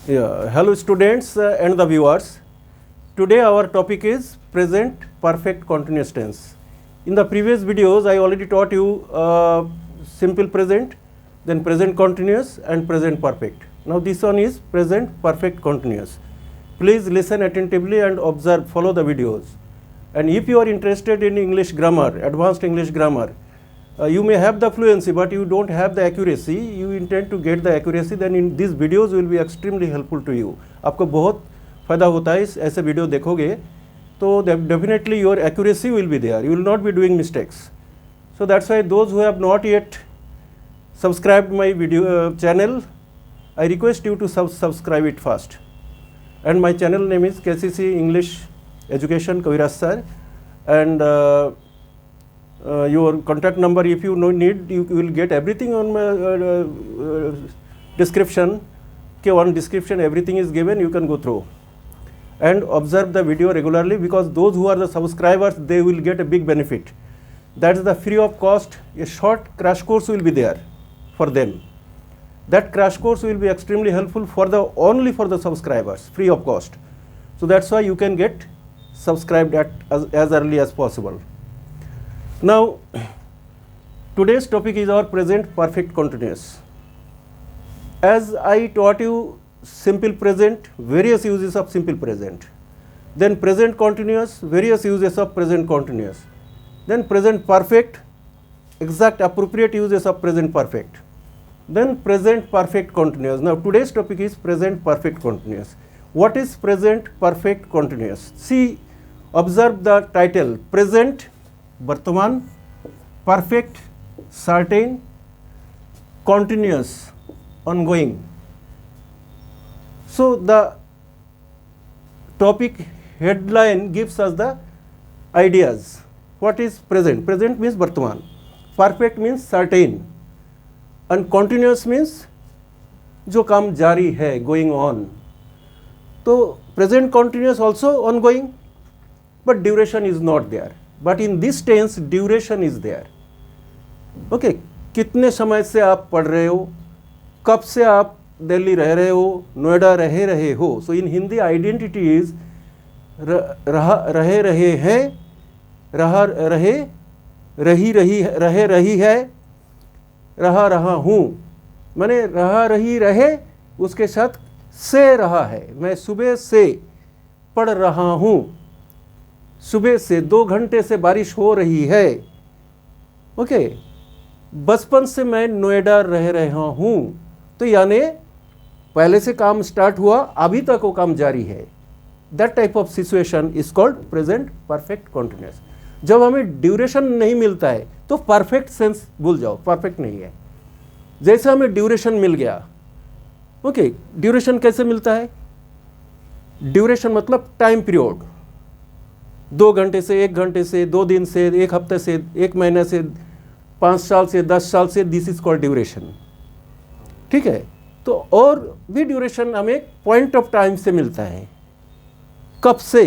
Yeah, hello students and the viewers. Today our topic is present perfect continuous tense. In the previous videos I already taught you simple present, then present continuous and present perfect. Now this one is present perfect continuous. Please listen attentively and observe, follow the videos. And if you are interested in English grammar, advanced English grammar, you may have the fluency but you don't have the accuracy, you intend to get the accuracy, then in these videos will be extremely helpful to you. आपको बहुत फ़ायदा होता है ऐसे video देखोगे तो definitely your accuracy will be there, you will not be doing mistakes. So that's why those who have not yet subscribed my video channel, I request you to subscribe it first. And my channel name is KCC English Education Kaviraj Sir, and your contact number, if you need, you will get everything on my description. On description everything is given, you can go through and observe the video regularly, because those who are the subscribers, they will get a big benefit. That is the free of cost, a short crash course will be there for them. That crash course will be extremely helpful for only for the subscribers, free of cost. So that's why you can get subscribed as early as possible. Now, today's topic is our present perfect continuous. As I taught you simple present, various uses of simple present, then present continuous, various uses of present continuous, then present perfect, exact appropriate uses of present perfect, then present perfect continuous. Now, today's topic is present perfect continuous. What is present perfect continuous? See, observe the title, present वर्तमान, perfect, certain, continuous, ongoing. So the topic headline gives us the ideas. What is present? Present means वर्तमान, perfect means certain, and continuous means जो काम जारी है, going on. तो present continuous also ongoing, but duration is not there. But in this tense duration is there. Okay, कितने समय से आप पढ़ रहे हो, कब से आप दिल्ली रह रहे हो, नोएडा रहे हो. So in Hindi identity is रहे हैं, रही है, रहा हूँ. मैंने रहे उसके साथ से रहा है. मैं सुबह से पढ़ रहा हूँ, सुबह से 2 घंटे से बारिश हो रही है. ओके, बचपन से मैं नोएडा रह रहा हूँ. तो यानी पहले से काम स्टार्ट हुआ, अभी तक वो काम जारी है. That type of situation is called present perfect continuous. जब हमें ड्यूरेशन नहीं मिलता है तो परफेक्ट सेंस भूल जाओ, परफेक्ट नहीं है. जैसे हमें ड्यूरेशन मिल गया, ओके, ड्यूरेशन कैसे मिलता है? ड्यूरेशन मतलब टाइम पीरियड. 2 घंटे से, 1 घंटे से, 2 दिन से, 1 हफ्ते से, 1 महीने से, 5 साल से, 10 साल से, दिस इज कॉल्ड ड्यूरेशन. ठीक है. तो और भी ड्यूरेशन हमें पॉइंट ऑफ टाइम से मिलता है. कब से?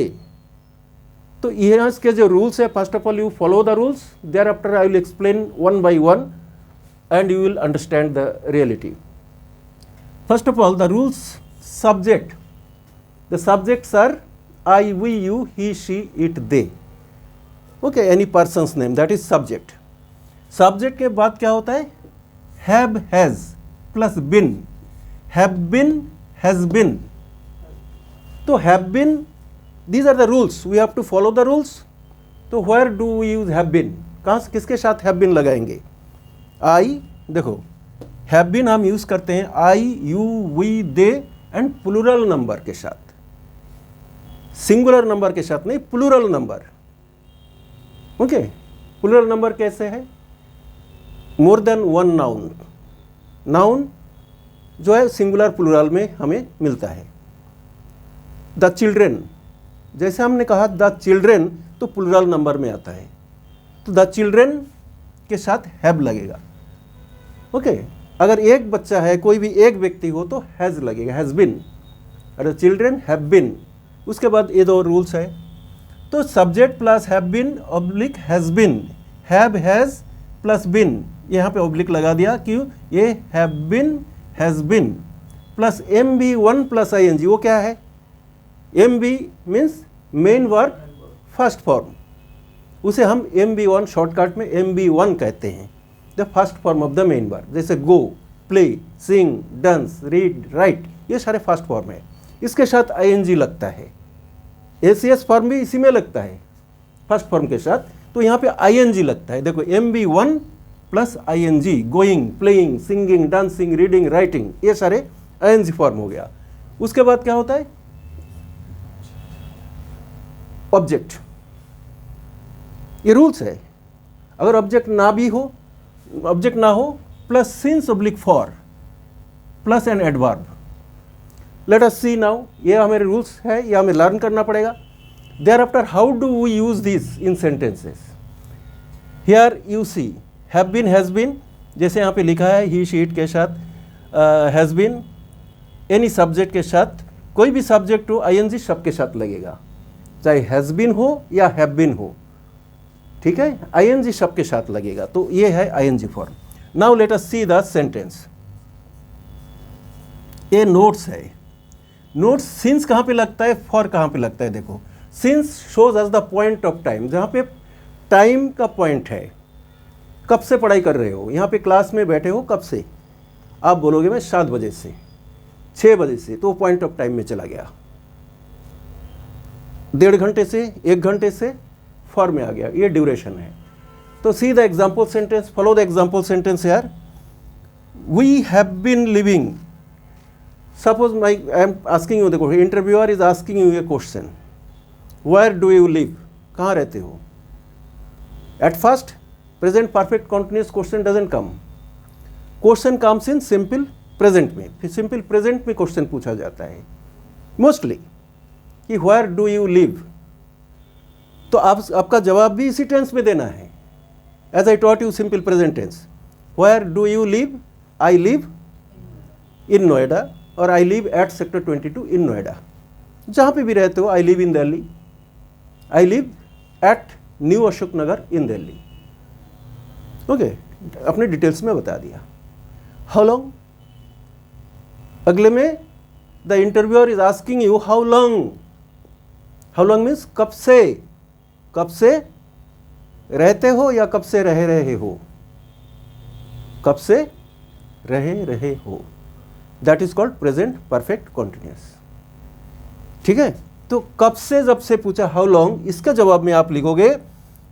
तो यहाँ के जो रूल्स है, first of all you follow the rules, thereafter I will explain one by one and you will understand the reality. First of all the rules. Subject. The subjects are I, we, you, he, she, it, they. Okay, any person's name, that is subject. Subject के बाद क्या होता है? Have, has plus been. Have been, has been. तो have been, these are the rules. We have to follow the rules. तो where do we use have been? कहाँ से, किसके साथ have been लगाएंगे? I, देखो, have been हम use करते हैं I, you, we, they and plural number के साथ. सिंगुलर नंबर के साथ नहीं, plural number. Okay, plural number कैसे है? More than one noun. Noun जो है सिंगुलर प्लूरल में हमें मिलता है. द चिल्ड्रेन, जैसे हमने कहा द चिल्ड्रेन, तो प्लूरल नंबर में आता है. तो द चिल्ड्रेन के साथ हैव लगेगा. ओके, अगर एक बच्चा है, कोई भी एक व्यक्ति हो तो हैज़ लगेगा, हैज़ बिन. अरे चिल्ड्रेन हैव बिन. उसके बाद ये 2 रूल्स है. तो subject plus have been oblique has been, have has plus been, यहाँ पे ऑब्लिक लगा दिया. क्यों? ये have been has been plus MB1 plus ING, वो क्या है? MB means main verb first form, उसे हम MB1 शॉर्टकट में MB1 कहते हैं, the first form of the main verb. जैसे go, play, sing, dance, read, write, ये सारे फर्स्ट फॉर्म है। इसके साथ ING लगता है, ACS फॉर्म भी इसी में लगता है फर्स्ट फॉर्म के साथ, तो यहाँ पे ING लगता है। देखो MB1 plus ING, going, playing, singing, dancing, reading, writing, ये सारे ING फॉर्म हो गया। उसके बाद क्या होता है? ऑब्जेक्ट, ये रूल्स है। अगर ऑब्जेक्ट ना भी हो, ऑब्जेक्ट ना हो, plus since oblique for plus an adverb. Let us see now, ये हमारे रूल्स है, ये हमें लर्न करना पड़ेगा। Thereafter how do we use this in sentences? Here you see have been, has been, जैसे यहाँ पे लिखा है ही शी इट के साथ हैज बीन, एनी सब्जेक्ट के साथ, कोई भी सब्जेक्ट हो ING सबके साथ लगेगा, चाहे हैज बीन हो या हैव बीन हो, ठीक है, ING सबके साथ लगेगा। तो ये है ING form. Now let us see the sentence. ये नोट्स है। नोट्स सिंस कहाँ पे लगता है, फॉर कहाँ पे लगता है? देखो, since shows as the point of time, जहाँ पे टाइम का पॉइंट है। कब से पढ़ाई कर रहे हो? यहाँ पे क्लास में बैठे हो कब से? आप बोलोगे मैं 7 बजे से, 6 बजे से, तो पॉइंट ऑफ टाइम में चला गया। 1.5 घंटे से, 1 घंटे से फॉर में आ गया, ये ड्यूरेशन है। तो see the example sentence, follow the example sentence यार। We have been living, suppose I am asking you, देखो interviewer is asking you a question, where do you live, कहाँ रहते हो? At first present perfect continuous question doesn't come, question comes in simple present में। फिर simple present में question पूछा जाता है मोस्टली कि वेयर डू यू लिव, तो आपका जवाब भी इसी टेंस में देना है। As I taught you simple present tense, where do you live? I live in Noida, और I live at sector 22 in Noida. जहाँ पे भी रहते हो, I live in Delhi, I live at New Ashok Nagar in Delhi. Okay, अपने डिटेल्स में बता दिया। हाउ लॉन्ग, अगले में the interviewer is asking you how long. How long means कब से, कब से रहते हो या कब से रह रहे हो? कब से रहे हो, that is called present perfect continuous. ठीक है, तो कब से जब से पूछा हाउ लॉन्ग, इसका जवाब में आप लिखोगे,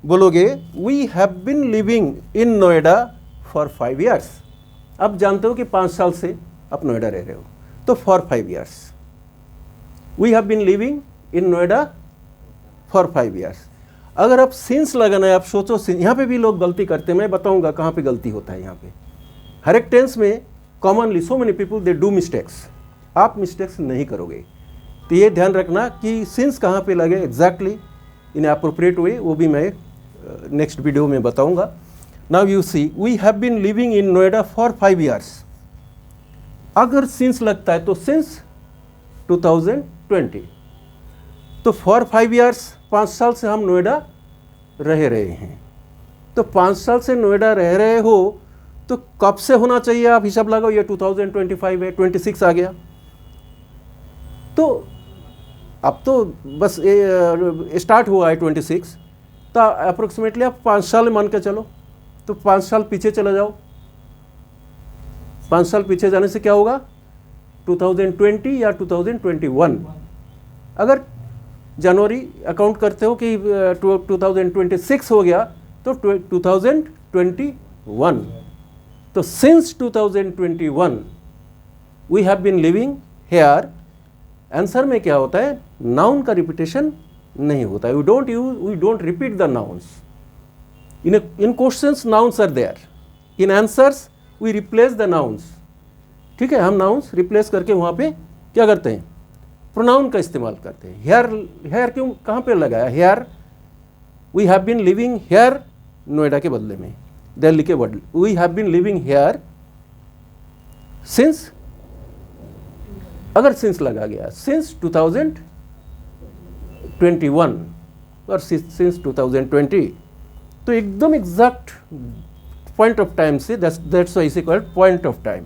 बोलोगे we have been living in Noida for 5 years। अब जानते हो कि 5 साल से आप नोएडा रह रहे हो, तो for 5 years। We have been living in Noida for 5 years। अगर आप सिंस लगाना है, आप सोचो, यहाँ पे भी लोग गलती करते हैं, मैं बताऊंगा कहाँ पे गलती होता है। यहाँ पे हर एक टेंस में commonly so many people they do mistakes, आप मिस्टेक्स नहीं करोगे। तो ये ध्यान रखना कि सिंस कहाँ पे लगे एग्जैक्टली इन अप्रोप्रिएट वे, वो भी मैं नेक्स्ट वीडियो में बताऊंगा। Now you see, we have been living in Noida for 5 years। अगर सिंस लगता है तो सिंस 2020, तो फॉर 5 years 5 साल से हम नोएडा रह रहे हैं। तो 5 साल से नोएडा रह रहे हो तो कब से होना चाहिए, आप हिसाब लगाओ। ये 2025 है, 26 आ गया, तो अब तो बस स्टार्ट हुआ है 26, तो अप्रोक्सीमेटली आप 5 साल मान के चलो। तो 5 साल पीछे चले जाओ, 5 साल पीछे जाने से क्या होगा, 2020 या 2021। अगर जनवरी अकाउंट करते हो कि 2026 हो गया तो 2021। तो since 2021 we have been living here. Answer में क्या होता है, नाउन का रिपीटेशन नहीं होता है। We don't repeat the nouns. In questions nouns are there, in answers we replace the nouns. ठीक है, हम नाउन्स रिप्लेस करके वहाँ पे क्या करते हैं, प्रोनाउन का इस्तेमाल करते हैं। हेयर क्यों, कहाँ पे लगाया here? We have been living here, Noida के बदले में, दिल्ली के बदले we have been living here since. अगर सिंस लगा गया, सिंस 2021 और सिंस 2020, तो एकदम एग्जैक्ट पॉइंट ऑफ टाइम से, that's why is called point of time.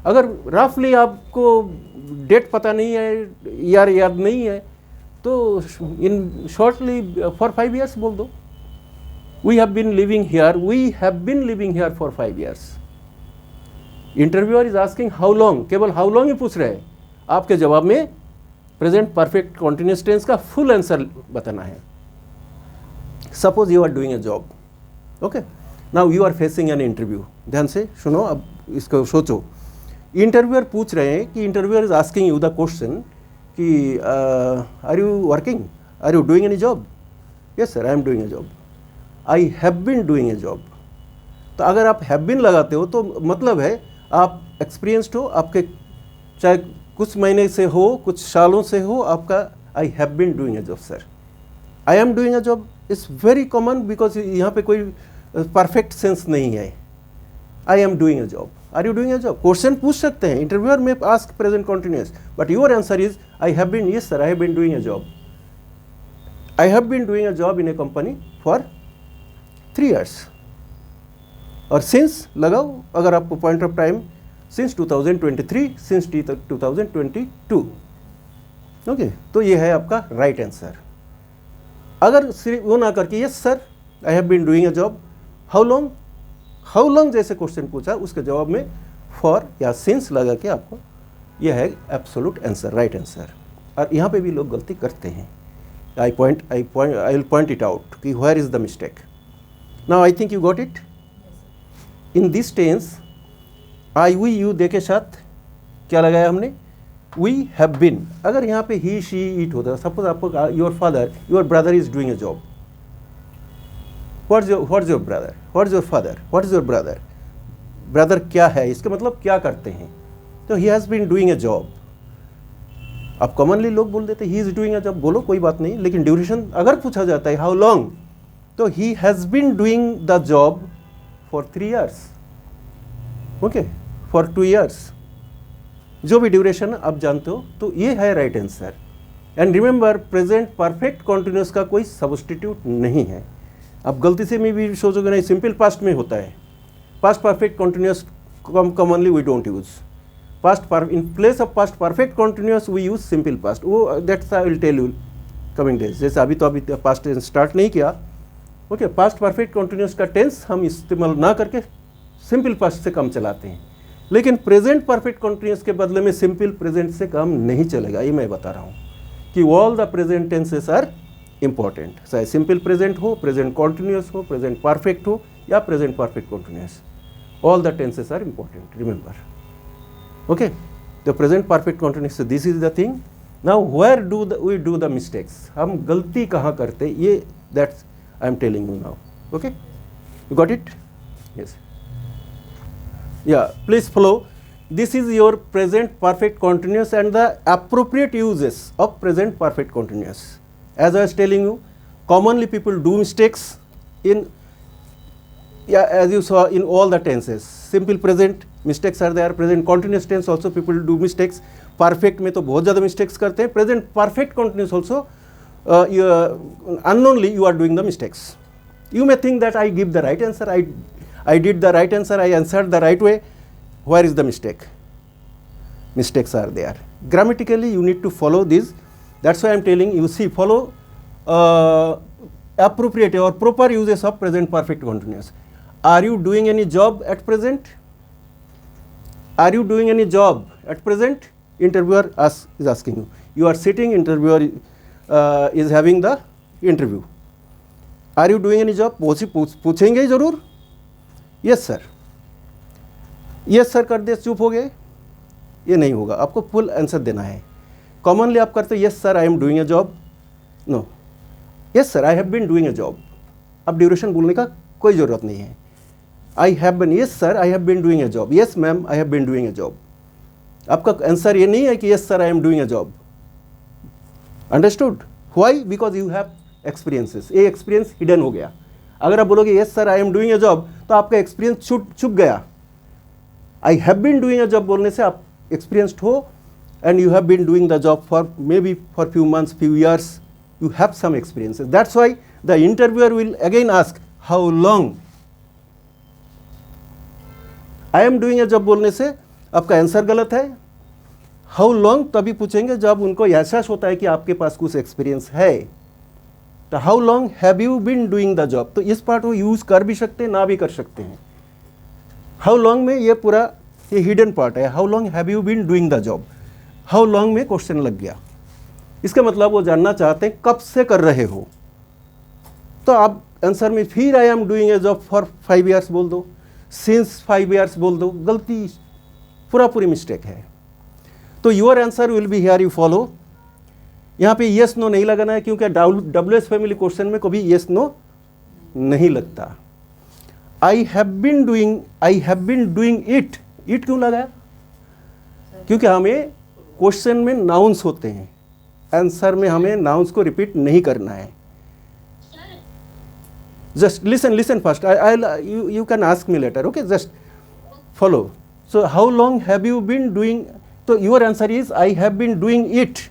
अगर रफली आपको डेट पता नहीं है, ईयर याद नहीं है, तो इन शॉर्टली फॉर 5 years बोल दो, we have been living here for 5 years. Interviewer is asking how long, केवल हाउ लॉन्ग ही पूछ रहे हैं, आपके जवाब में प्रेजेंट परफेक्ट कॉन्टिन्यूअस टेंस का फुल आंसर बताना है. Suppose you are doing a job, okay, now you are facing an interview. ध्यान से सुनो, अब इसको सोचो. इंटरव्यूअर पूछ रहे हैं कि interviewer is asking you the question कि are you working, are you doing any job? Yes sir, I am doing a job. I have been doing a job. तो अगर आप हैव बीन लगाते हो तो मतलब है आप एक्सपीरियंस्ड हो, आपके चाहे कुछ महीने से हो, कुछ सालों से हो, आपका I have been doing a job. Sir, I am doing a job is very common because यहाँ पे कोई परफेक्ट सेंस नहीं है. I am doing a job, are you doing a job? Question पूछ सकते हैं, इंटरव्यूअर में ask present continuous, but your answer is I have been. Yes sir, I have been doing a job. I have been doing a job in a company for 3 years. और since लगाओ, अगर आपको point of time since 2023, since 2022. Okay, तो ये है आपका right answer. अगर सिर्फ वो ना करके yes sir I have been doing a job, how long जैसे क्वेश्चन पूछा, उसके जवाब में फॉर या सिंस लगा के आपको यह है एब्सोल्यूट आंसर, राइट आंसर. और यहाँ पे भी लोग गलती करते हैं. I will point it out कि where is the mistake. Now I think you got it. In this tense I we you they के साथ क्या लगाया हमने? We have been. अगर यहाँ पे ही शी इट होता, सपोज आपको your father, your brother is doing a job. What's your brother, what's your father, what's your brother? Brother क्या है, इसका मतलब क्या करते हैं. तो he has been doing a job. अब कॉमनली लोग बोल देते he is doing a job, बोलो कोई बात नहीं, लेकिन ड्यूरेशन अगर पूछा जाता है हाउ लॉन्ग, तो he has been doing the job for 3 years. Okay, for 2 years. जो भी ड्यूरेशन आप जानते हो, तो ये है right answer. And remember, present perfect continuous का कोई सब्स्टिट्यूट नहीं है. आप गलती से में भी सोचोगे नहीं, सिंपल पास्ट में होता है. Past perfect continuous commonly we don't use. In place of past perfect continuous we use simple past. वो that's I will tell you coming days. जैसे अभी पास्ट टेंस स्टार्ट नहीं किया. ओके, पास्ट परफेक्ट कॉन्टिन्यूअस का tense हम इस्तेमाल ना करके सिंपल पास्ट से कम चलाते हैं. लेकिन प्रेजेंट परफेक्ट कॉन्टिन्यूअस के बदले में सिंपल प्रेजेंट से काम नहीं चलेगा. ये मैं बता रहा हूँ कि all the present tenses are important. चाहे सिंपल प्रेजेंट हो, प्रेजेंट कॉन्टिन्यूअस हो, प्रेजेंट परफेक्ट हो या present perfect continuous, all the tenses are important. Remember. Okay, the present perfect continuous, this is the thing. Now where we do the mistakes, हम गलती कहाँ करते, ये that's I am telling you now. Okay, you got it? Yes. Yeah, please follow. This is your present perfect continuous and the appropriate uses of present perfect continuous. As I was telling you, commonly people do mistakes in, yeah, as you saw in all the tenses. Simple present mistakes are there. Present continuous tense also people do mistakes. Perfect में तो बहुत ज़्यादा mistakes करते हैं. Present perfect continuous also, unknowingly you are doing the mistakes. You may think that I give the right answer. I did the right answer, I answered the right way. Where is the mistake? Mistakes are there. Grammatically, you need to follow this. That's why I am telling you, see, follow appropriate or proper uses of present perfect continuous. Are you doing any job at present? Are you doing any job at present? Interviewer is asking you. You are sitting, interviewer is having the interview. Are you doing any job? पूछेंगे जरूर. Yes sir, yes sir कर दे, चुप हो गए, ये नहीं होगा. आपको फुल आंसर देना है. कॉमनली आप करते yes sir I am doing a job. No, yes sir I have been doing a job. अब ड्यूरेशन बोलने का कोई ज़रूरत नहीं है. I have been, yes sir I have been doing a job. Yes ma'am I have been doing a job. आपका answer ये नहीं है कि yes sir I am doing a job. Understood? Why? Because you have experiences. ये experience hidden हो गया. अगर आप बोलोगे yes sir I am doing a job, तो आपका एक्सपीरियंस छुप गया. I have been doing a job बोलने से आप एक्सपीरियंस्ड हो, and you have been doing the job for maybe for few months, few years, you have some experiences. That's why the interviewer will again ask how long. I am doing a job बोलने से आपका answer गलत है। How long तभी पूछेंगे जब उनको एहसास होता है कि आपके पास कुछ एक्सपीरियंस है। तो how long have you been doing the job, तो इस पार्ट को यूज़ कर भी सकते हैं, ना भी कर सकते हैं। हाउ लॉन्ग में ये पूरा ये हिडन पार्ट है, how long have you been doing the job. How long में क्वेश्चन लग गया, इसका मतलब वो जानना चाहते हैं कब से कर रहे हो। तो आप आंसर में फिर आई am doing a job for 5 years बोल दो, सिंस 5 years बोल दो, गलती पूरी मिस्टेक है। तो your answer will be here, you follow. यहाँ पे येस नो नहीं लगाना है, क्योंकि WH फैमिली क्वेश्चन में कभी येस नो नहीं लगता। I have been doing it, it क्यों लगाया? क्योंकि हमें क्वेश्चन में नाउन्स होते हैं, आंसर में हमें नाउन्स को रिपीट नहीं करना है। Just listen first, you can ask me later, okay? Just follow. So how long have you been doing? So your answer is I have been doing it.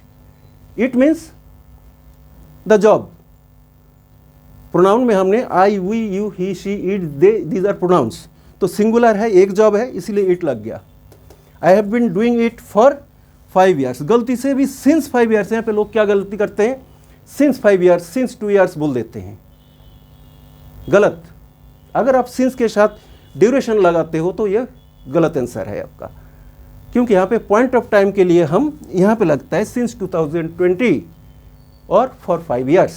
It means the job. Pronoun में हमने I, we, you, he, she, it, they, these are pronouns. तो singular है, एक job है, इसीलिए it लग गया। I have been doing it for 5 years। गलती से भी सिंस 5 years, यहाँ पे लोग क्या गलती करते हैं, सिंस 5 years, सिंस 2 years बोल देते हैं, गलत। अगर आप सिंस के साथ ड्यूरेशन लगाते हो तो ये गलत आंसर है आपका, क्योंकि यहाँ पे पॉइंट ऑफ टाइम के लिए हम यहाँ पे लगता है सिंस 2020 और फॉर 5 years।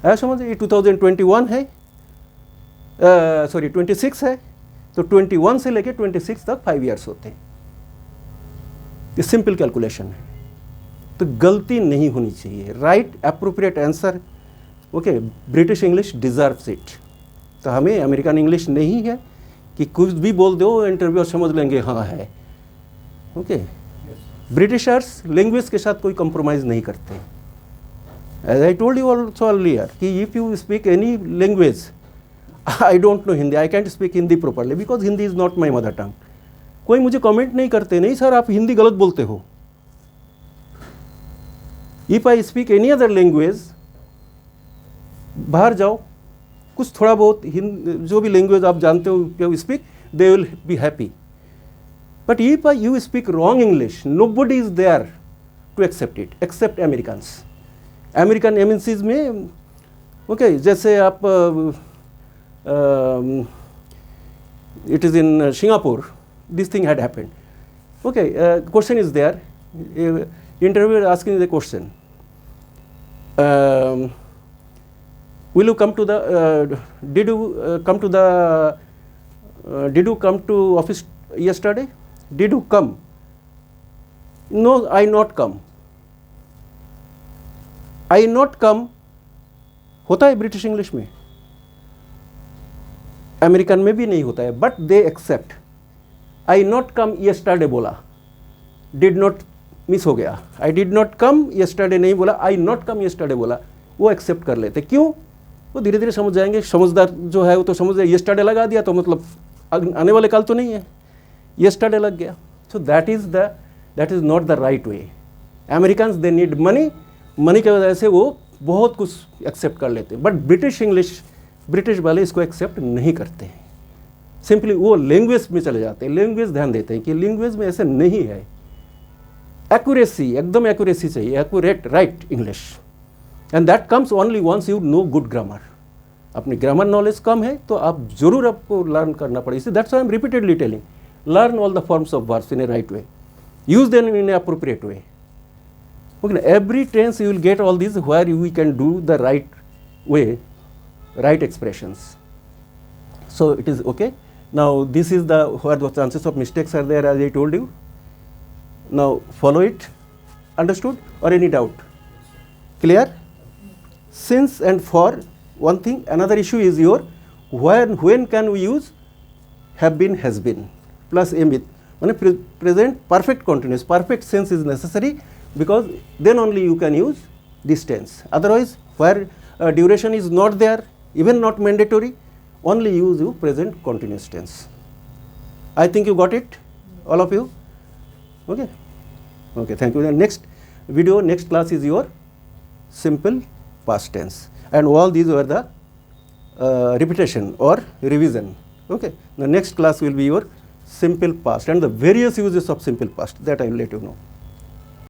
है समझ, ये 2021 है, सॉरी 26 है, तो 21 से लेके 26 तक 5 years होते हैं। ये सिंपल कैलकुलेशन है, तो गलती नहीं होनी चाहिए। Right appropriate answer, okay. British English deserves it. तो हमें अमेरिकन इंग्लिश नहीं है कि कुछ भी बोल दो इंटरव्यू समझ लेंगे हाँ है, ओके। ब्रिटिशर्स लैंग्वेज के साथ कोई कंप्रोमाइज़ नहीं करते। As I told you also earlier कि if you speak any language, I don't know Hindi, I can't speak Hindi properly because Hindi is not my mother tongue। कोई मुझे comment नहीं करते, नहीं सर आप हिंदी गलत बोलते हो। If I speak any other language, बाहर जाओ, कुछ थोड़ा बहुत जो भी लैंग्वेज आप जानते हो speak, they will be happy। But if you speak wrong English, nobody is there to accept it except Americans। American MNCs में, ओके, जैसे आप it is in Singapore, this thing had happened, okay. Question is there, interview asking the question, will you come to the, did you come to office yesterday, did you come, no I not come. I not come होता है British English में, American में भी नहीं होता है, but they accept. I not come yesterday बोला, did not miss हो गया, I did not come yesterday नहीं बोला, आई नॉट कम यस्टरडे बोला, वो एक्सेप्ट कर लेते। क्यों? वो धीरे धीरे समझ जाएंगे। समझदार जो है वो तो समझ जाए, यस्टरडे लगा दिया तो मतलब आने वाले कल तो नहीं है, यस्टरडे लग गया। So that is not the right way. Americans they need money की वजह से वो बहुत कुछ एक्सेप्ट कर लेते हैं, बट ब्रिटिश वाले इसको एक्सेप्ट नहीं करते हैं। सिंपली वो लैंग्वेज में चले जाते हैं, लैंग्वेज ध्यान देते हैं कि लैंग्वेज में ऐसे नहीं है। एक्यूरेसी, एकदम एक्यूरेसी चाहिए, accurate right English, and that comes only once you know good grammar. अपनी ग्रामर नॉलेज कम है तो आप जरूर आपको लर्न करना पड़ेगा। That's why I am repeatedly telling, learn all the forms of verbs in a right way, use them in an appropriate way. Okay, every tense you will get all these where we can do the right way, right expressions. So it is okay. Now this is the where the chances of mistakes are there, as I told you. Now follow it. Understood or any doubt? Clear? Since and for one thing, another issue is your when can we use have been, has been plus am with. Present perfect continuous, perfect sense is necessary, because then only you can use this tense. Otherwise, where duration is not there, even not mandatory, only use you present continuous tense. I think you got it, all of you? Okay? Okay, thank you. The next video, next class is your simple past tense, and all these were the repetition or revision. Okay? The next class will be your simple past and the various uses of simple past, that I will let you know.